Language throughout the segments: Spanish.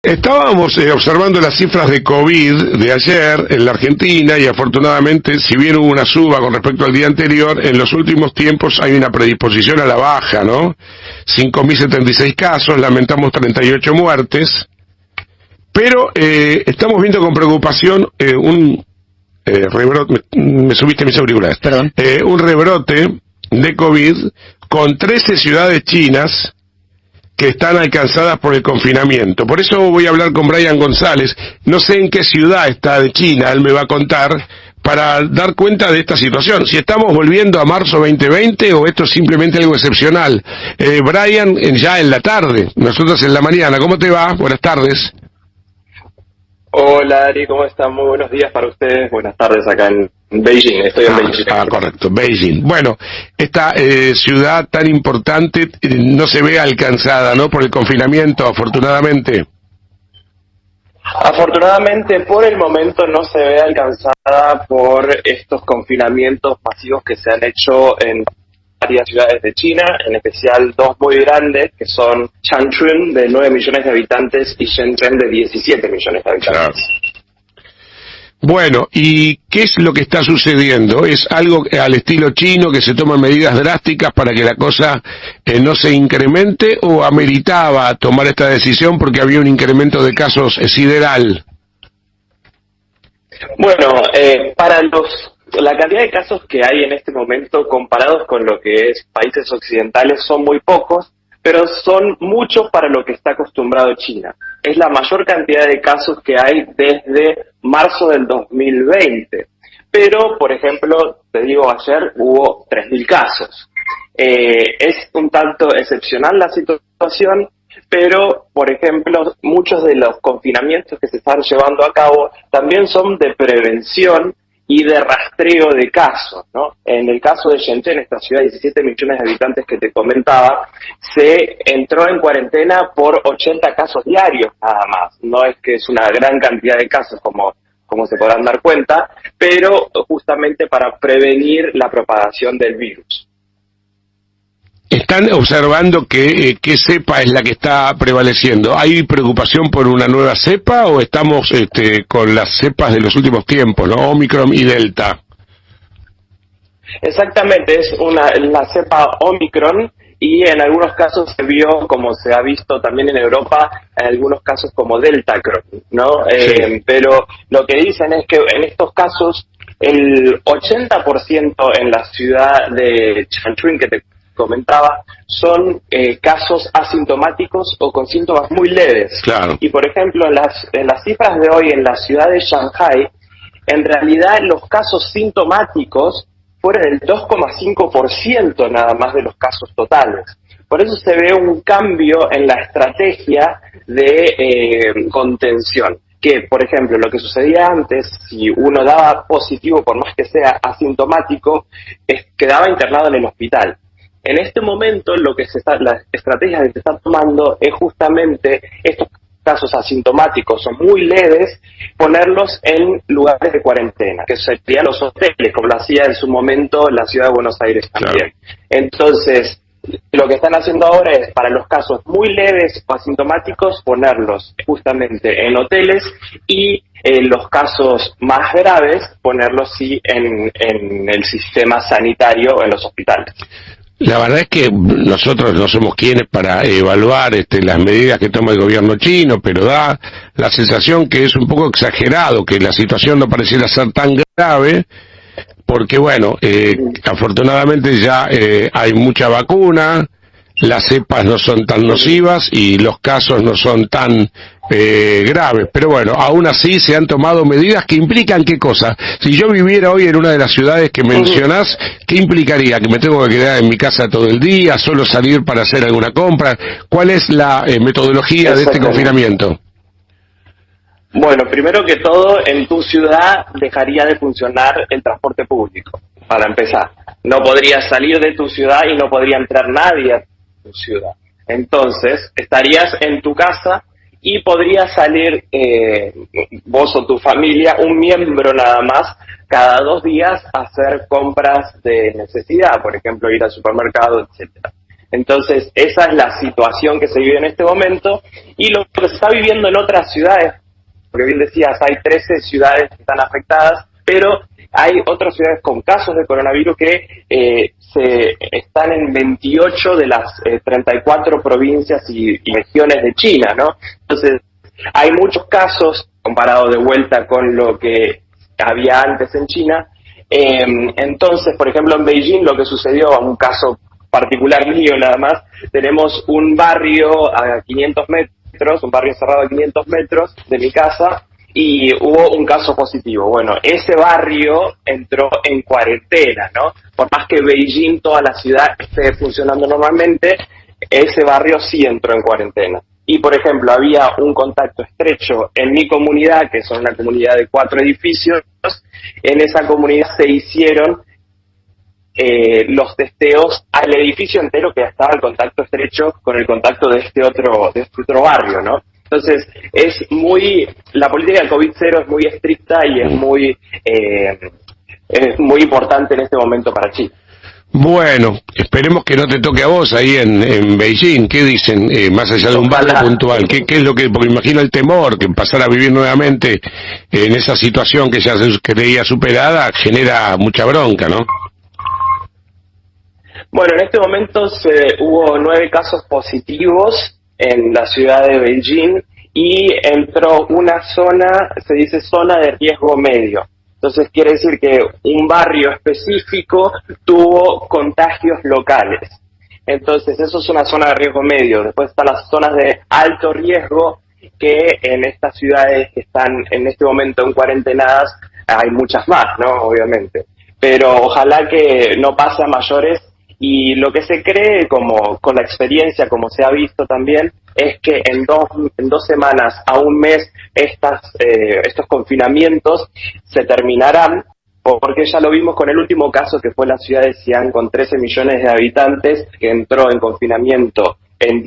Estábamos observando las cifras de COVID de ayer en la Argentina y afortunadamente, si bien hubo una suba con respecto al día anterior, en los últimos tiempos hay una predisposición a la baja, ¿no? 5.076 casos, lamentamos 38 muertes, pero estamos viendo con preocupación un rebrote, me subiste mis auriculares, Perdón. Un rebrote de COVID con 13 ciudades chinas que están alcanzadas por el confinamiento. Por eso voy a hablar con Brian González. No sé en qué ciudad está de China, él me va a contar, para dar cuenta de esta situación. Si estamos volviendo a marzo 2020 o esto es simplemente algo excepcional. Brian, ya en la tarde, nosotros en la mañana. ¿Cómo te va? Buenas tardes. Hola Ari, ¿cómo están? Muy buenos días para ustedes, buenas tardes acá en Beijing, estoy en Beijing. Correcto, Beijing. Bueno, esta ciudad tan importante no se ve alcanzada, ¿no? Por el confinamiento, afortunadamente. Afortunadamente, por el momento no se ve alcanzada por estos confinamientos masivos que se han hecho en varias ciudades de China, en especial dos muy grandes, que son Changchun, de 9 millones de habitantes, y Shenzhen, de 17 millones de habitantes. Claro. Bueno, ¿y qué es lo que está sucediendo? ¿Es algo al estilo chino, que se toman medidas drásticas para que la cosa no se incremente, o ameritaba tomar esta decisión porque había un incremento de casos sideral? Bueno, la cantidad de casos que hay en este momento comparados con lo que es países occidentales son muy pocos, pero son muchos para lo que está acostumbrado China. Es la mayor cantidad de casos que hay desde marzo del 2020. Pero, por ejemplo, te digo, ayer hubo 3.000 casos. Es un tanto excepcional la situación, pero, por ejemplo, muchos de los confinamientos que se están llevando a cabo también son de prevención y de rastreo de casos, ¿no? En el caso de Shenzhen, esta ciudad de 17 millones de habitantes que te comentaba, se entró en cuarentena por 80 casos diarios nada más. No es que es una gran cantidad de casos como se podrán dar cuenta, pero justamente para prevenir la propagación del virus. ¿Están observando qué cepa es la que está prevaleciendo? ¿Hay preocupación por una nueva cepa o estamos con las cepas de los últimos tiempos, ¿no? Omicron y Delta. Exactamente, es la cepa Omicron, y en algunos casos se vio, como se ha visto también en Europa, en algunos casos como Deltacron, ¿no? Sí. Pero lo que dicen es que en estos casos el 80% en la ciudad de Changchun, que te comentaba, son casos asintomáticos o con síntomas muy leves. Claro. Y por ejemplo, en las cifras de hoy en la ciudad de Shanghai, en realidad los casos sintomáticos fueron el 2,5% nada más de los casos totales. Por eso se ve un cambio en la estrategia de contención. Que, por ejemplo, lo que sucedía antes, si uno daba positivo, por más que sea asintomático, quedaba internado en el hospital. En este momento, la estrategia que se está tomando es justamente estos casos asintomáticos son muy leves, ponerlos en lugares de cuarentena, que serían los hoteles, como lo hacía en su momento la ciudad de Buenos Aires también. Claro. Entonces, lo que están haciendo ahora es, para los casos muy leves o asintomáticos, ponerlos justamente en hoteles, y los casos más graves, ponerlos sí en el sistema sanitario, en los hospitales. La verdad es que nosotros no somos quienes para evaluar las medidas que toma el gobierno chino, pero da la sensación que es un poco exagerado, que la situación no pareciera ser tan grave, porque bueno, afortunadamente ya hay mucha vacuna, las cepas no son tan nocivas y los casos no son tan graves, pero bueno, aún así se han tomado medidas que implican ¿qué cosa? Si yo viviera hoy en una de las ciudades que mencionás, ¿qué implicaría? ¿Que me tengo que quedar en mi casa todo el día, solo salir para hacer alguna compra? ¿Cuál es la metodología de este confinamiento? Bueno, primero que todo, en tu ciudad dejaría de funcionar el transporte público, para empezar. No podrías salir de tu ciudad y no podría entrar nadie a tu ciudad. Entonces, estarías en tu casa y podría salir vos o tu familia, un miembro nada más, cada 2 días a hacer compras de necesidad, por ejemplo, ir al supermercado, etcétera. Entonces, esa es la situación que se vive en este momento y lo que se está viviendo en otras ciudades, porque bien decías, hay 13 ciudades que están afectadas, pero hay otras ciudades con casos de coronavirus que están en 28 de las 34 provincias y regiones de China, ¿no? Entonces, hay muchos casos comparado de vuelta con lo que había antes en China. Entonces, por ejemplo, en Beijing lo que sucedió, un caso particular mío nada más, tenemos un barrio a 500 metros, un barrio cerrado a 500 metros de mi casa, y hubo un caso positivo. Bueno, ese barrio entró en cuarentena, ¿no? Por más que Beijing, toda la ciudad, esté funcionando normalmente, ese barrio sí entró en cuarentena. Y, por ejemplo, había un contacto estrecho en mi comunidad, que son una comunidad de 4 edificios. En esa comunidad se hicieron los testeos al edificio entero que estaba en contacto estrecho con el contacto de este otro barrio, ¿no? Entonces, la política del COVID-0 es muy estricta y es muy importante en este momento para China. Bueno, esperemos que no te toque a vos ahí en Beijing. ¿Qué dicen? Más allá de un barrio puntual, ¿qué es lo que...? Porque imagino el temor que pasar a vivir nuevamente en esa situación que ya se creía superada genera mucha bronca, ¿no? Bueno, en este momento hubo 9 casos positivos en la ciudad de Beijing y entró una zona, se dice zona de riesgo medio. Entonces quiere decir que un barrio específico tuvo contagios locales. Entonces eso es una zona de riesgo medio. Después están las zonas de alto riesgo, que en estas ciudades que están en este momento en cuarentenadas hay muchas más, ¿no? Obviamente. Pero ojalá que no pase a mayores. Y lo que se cree, como con la experiencia, como se ha visto también, es que en dos semanas a un mes estos confinamientos se terminarán, porque ya lo vimos con el último caso que fue la ciudad de Xi'an, con 13 millones de habitantes, que entró en confinamiento en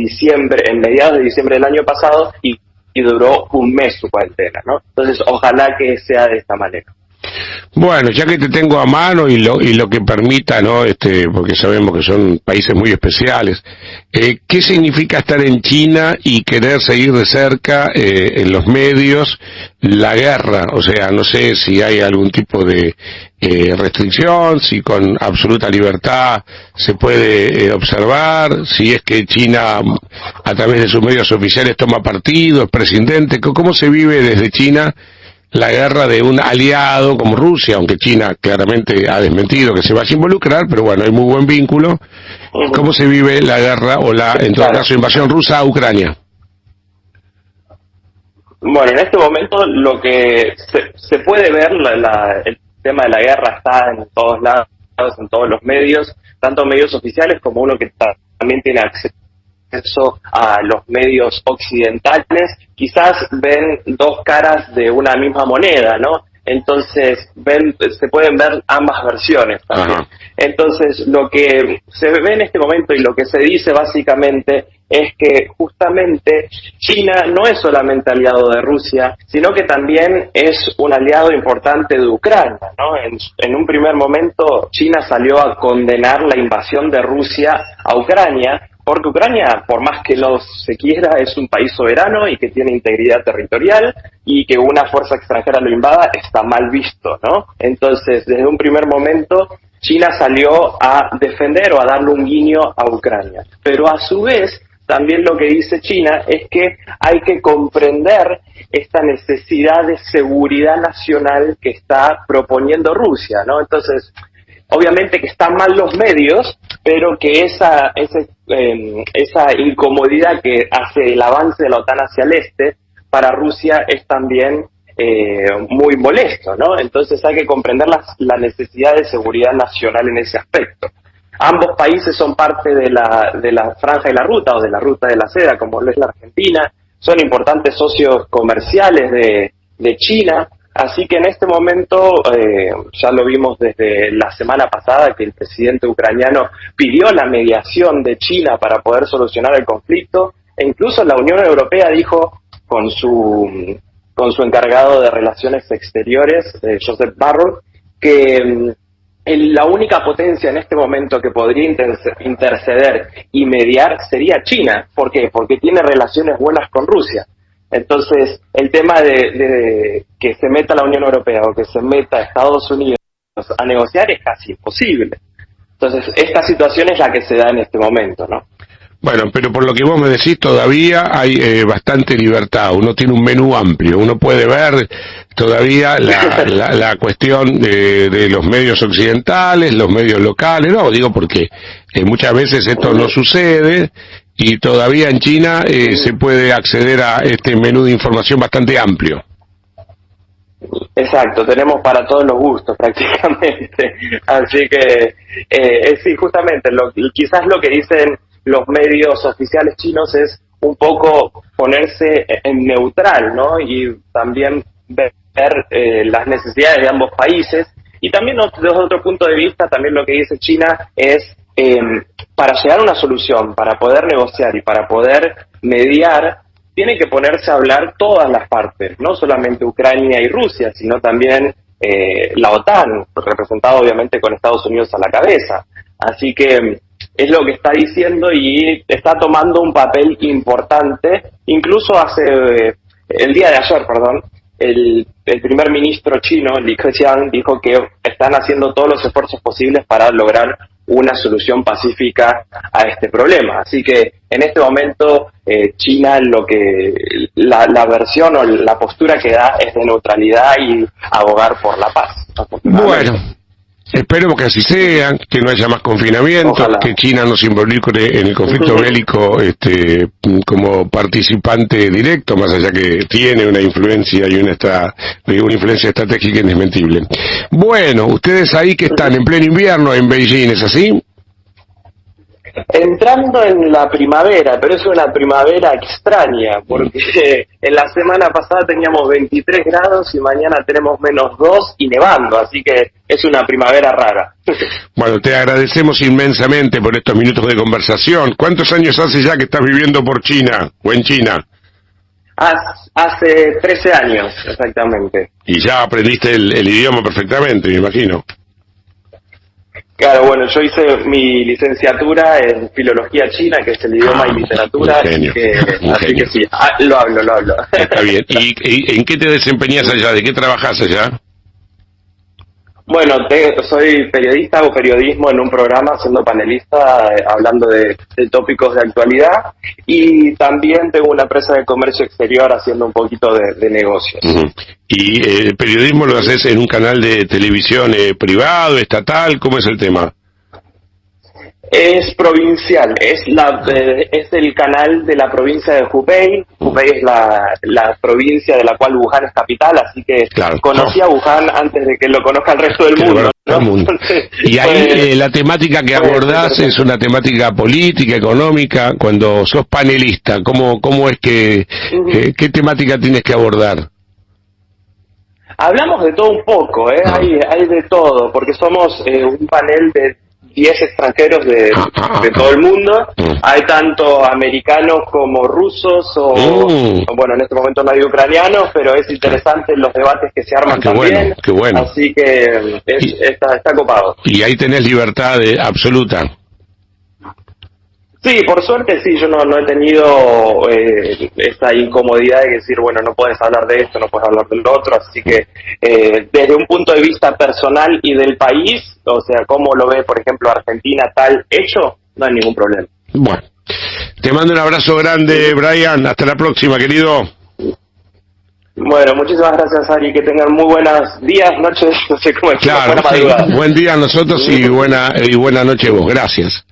mediados de diciembre del año pasado, y duró un mes su cuarentena, ¿no? Entonces, ojalá que sea de esta manera. Bueno, ya que te tengo a mano y lo que permita, ¿no? Porque sabemos que son países muy especiales. ¿Qué significa estar en China y querer seguir de cerca en los medios la guerra? O sea, no sé si hay algún tipo de restricción, si con absoluta libertad se puede observar, si es que China a través de sus medios oficiales toma partido, es presidente. ¿Cómo se vive desde China la guerra de un aliado como Rusia, aunque China claramente ha desmentido que se vaya a involucrar, pero bueno, hay muy buen vínculo? ¿Cómo se vive la guerra o en todo caso, invasión rusa a Ucrania? Bueno, en este momento lo que se puede ver, el tema de la guerra está en todos lados, en todos los medios, tanto medios oficiales como uno que también tiene acceso a los medios occidentales. Quizás ven dos caras de una misma moneda, ¿no? Entonces se pueden ver ambas versiones también. Ajá. Entonces lo que se ve en este momento y lo que se dice básicamente es que justamente China no es solamente aliado de Rusia, sino que también es un aliado importante de Ucrania, ¿no? En un primer momento China salió a condenar la invasión de Rusia a Ucrania, porque Ucrania, por más que se quiera, es un país soberano y que tiene integridad territorial, y que una fuerza extranjera lo invada está mal visto, ¿no? Entonces, desde un primer momento, China salió a defender o a darle un guiño a Ucrania. Pero a su vez, también lo que dice China es que hay que comprender esta necesidad de seguridad nacional que está proponiendo Rusia, ¿no? Entonces, obviamente que están mal los medios, pero que esa incomodidad que hace el avance de la OTAN hacia el este, para Rusia es también muy molesto, ¿no? Entonces hay que comprender la necesidad de seguridad nacional en ese aspecto. Ambos países son parte de la franja de la ruta, o de la ruta de la seda, como lo es la Argentina, son importantes socios comerciales de China. Así que en este momento, ya lo vimos desde la semana pasada, que el presidente ucraniano pidió la mediación de China para poder solucionar el conflicto, e incluso la Unión Europea dijo, con su encargado de Relaciones Exteriores, Josep Borrell, que la única potencia en este momento que podría interceder y mediar sería China. ¿Por qué? Porque tiene relaciones buenas con Rusia. Entonces, el tema de que se meta la Unión Europea o que se meta Estados Unidos a negociar es casi imposible. Entonces, esta situación es la que se da en este momento, ¿no? Bueno, pero por lo que vos me decís, todavía hay bastante libertad, uno tiene un menú amplio, uno puede ver todavía la cuestión de los medios occidentales, los medios locales, no, digo porque muchas veces esto no sucede y todavía en China se puede acceder a este menú de información bastante amplio. Exacto, tenemos para todos los gustos prácticamente, así que sí, justamente, quizás lo que dicen los medios oficiales chinos es un poco ponerse en neutral, ¿no? Y también ver las necesidades de ambos países. Y también desde otro punto de vista, también lo que dice China es, para llegar a una solución, para poder negociar y para poder mediar, tiene que ponerse a hablar todas las partes, no solamente Ucrania y Rusia, sino también la OTAN, representada obviamente con Estados Unidos a la cabeza. Así que es lo que está diciendo y está tomando un papel importante. Incluso el día de ayer, el primer ministro chino, Li Keqiang, dijo que están haciendo todos los esfuerzos posibles para lograr una solución pacífica a este problema. Así que en este momento China la versión o la postura que da es de neutralidad y abogar por la paz. Bueno, esperemos que así sea, que no haya más confinamiento, ojalá, que China no se involucre en el conflicto bélico como participante directo, más allá que tiene una influencia y una influencia estratégica indesmentible. Bueno, ustedes ahí que están en pleno invierno en Beijing, ¿es así? Entrando en la primavera, pero es una primavera extraña, porque en la semana pasada teníamos 23 grados y mañana tenemos -2 y nevando, así que es una primavera rara. Bueno, te agradecemos inmensamente por estos minutos de conversación. ¿Cuántos años hace ya que estás viviendo por China o en China? Hace 13 años, exactamente. Y ya aprendiste el idioma perfectamente, me imagino. Claro, bueno, yo hice mi licenciatura en Filología China, que es el idioma y literatura, así que sí, lo hablo. Está bien. ¿Y en qué te desempeñás allá? ¿De qué trabajás allá? Bueno, soy periodista, hago periodismo en un programa, siendo panelista, hablando de tópicos de actualidad, y también tengo una empresa de comercio exterior haciendo un poquito de negocios. Uh-huh. ¿Y el periodismo lo haces en un canal de televisión privado, estatal? ¿Cómo es el tema? Es provincial, es el canal de la provincia de Hubei. Hubei es la provincia de la cual Wuhan es capital, así que claro, conocí a Wuhan antes de que lo conozca el resto del mundo, ¿no? Entonces, y ahí la temática que abordás es una temática política, económica. Cuando sos panelista, ¿cómo es que qué temática tienes que abordar? Hablamos de todo un poco, hay de todo, porque somos un panel de 10 extranjeros de todo el mundo. Hay tanto americanos como rusos bueno, en este momento no hay ucranianos, pero es interesante los debates que se arman también. Qué bueno. Así que está copado. Y ahí tenés libertad absoluta. Sí, por suerte sí, yo no he tenido esta incomodidad de decir, bueno, no puedes hablar de esto, no puedes hablar del otro, así que desde un punto de vista personal y del país, o sea, cómo lo ve, por ejemplo, Argentina tal hecho, no hay ningún problema. Bueno, te mando un abrazo grande, Brian, hasta la próxima, querido. Bueno, muchísimas gracias, Ari, que tengan muy buenos días, noches, no sé cómo es. Claro, sí, buen día a nosotros y buena noche vos, gracias.